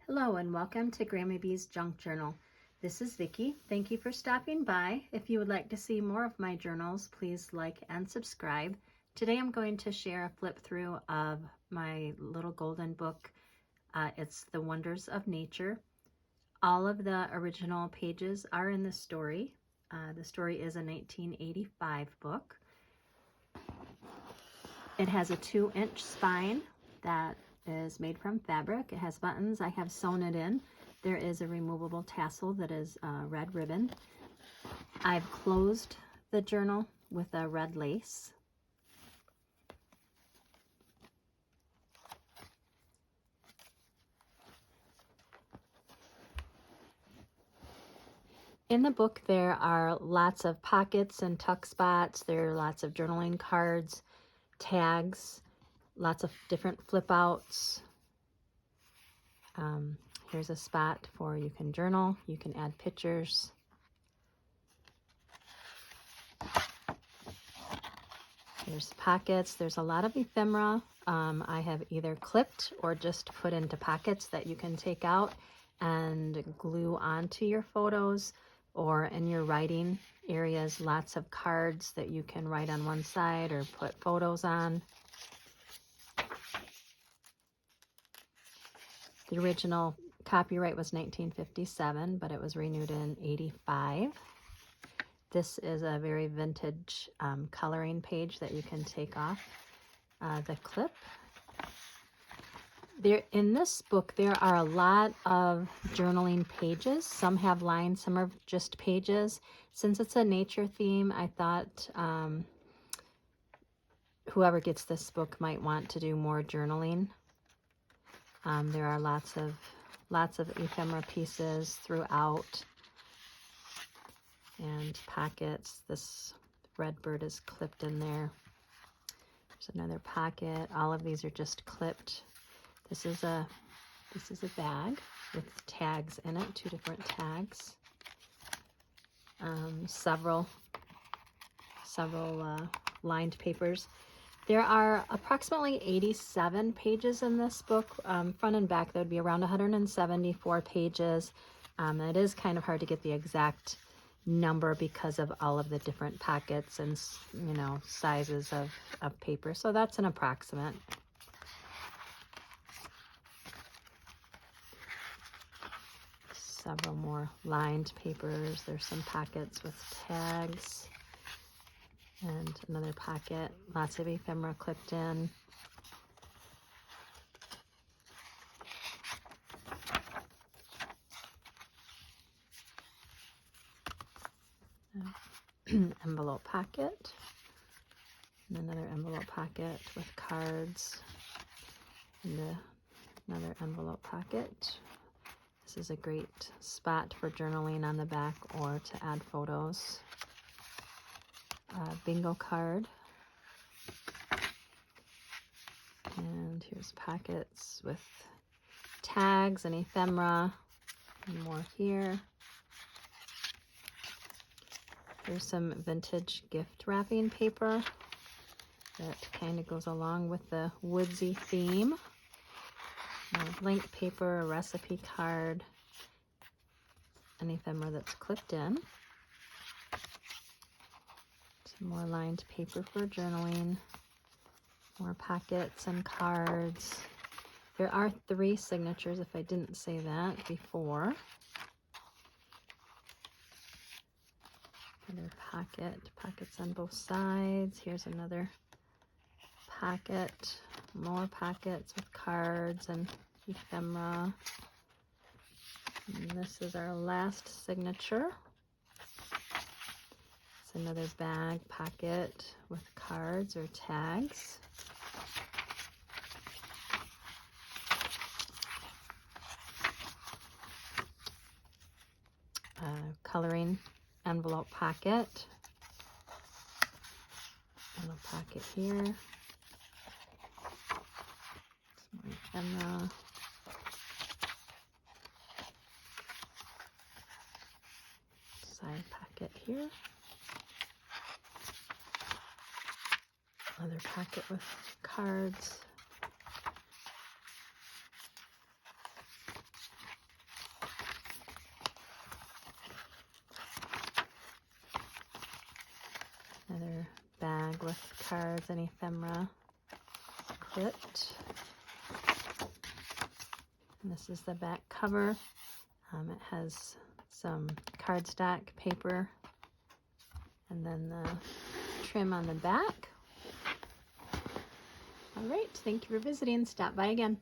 Hello and welcome to Grandma Bee's Junk Journal. This is Vicki. Thank you for stopping by. If you would like to see more of my journals, please like and subscribe. Today I'm going to share a flip through of my little golden book. It's The Wonders of Nature. All of the original pages are in the story. The story is a 1985 book. It has a 2-inch spine that is made from fabric. It has buttons. I have sewn it in. There is a removable tassel that is red ribbon. I've closed the journal with a red lace. In the book there are lots of pockets and tuck spots. There are lots of journaling cards, tags, lots of different flip outs. Here's a spot for you can journal, you can add pictures. There's pockets, there's a lot of ephemera. I have either clipped or just put into pockets that you can take out and glue onto your photos, or in your writing areas, lots of cards that you can write on one side or put photos on. The original copyright was 1957, but it was renewed in 85. This is a very vintage coloring page that you can take off the clip. In this book, there are a lot of journaling pages. Some have lines, some are just pages. Since it's a nature theme, I thought whoever gets this book might want to do more journaling. There are lots of ephemera pieces throughout, and pockets. This red bird is clipped in there. There's another pocket. All of these are just clipped. This is a bag with tags in it, 2 different tags. Several lined papers. There are approximately 87 pages in this book. Front and back, there would be around 174 pages. It is kind of hard to get the exact number because of all of the different pockets and, sizes of paper. So that's an approximate. Several more lined papers. There's some pockets with tags. And another pocket, lots of ephemera clipped in. Envelope pocket. And another envelope pocket with cards. And another envelope pocket. This is a great spot for journaling on the back or to add photos. Bingo card. And here's pockets with tags and ephemera, and more here. There's some vintage gift wrapping paper that kind of goes along with the woodsy theme. Blank paper, a recipe card, an ephemera that's clipped in. Some more lined paper for journaling. More pockets and cards. There are 3 signatures, if I didn't say that before. Another pockets on both sides. Here's another pocket. More pockets with cards and ephemera. And this is our last signature. It's another bag pocket with cards or tags. Coloring envelope pocket. Little pocket here. Some more ephemera. Side pocket here. Another pocket with cards. with cards and ephemera clipped. And this is the back cover. It has some cardstock paper and then the trim on the back. All right, thank you for visiting. Stop by again.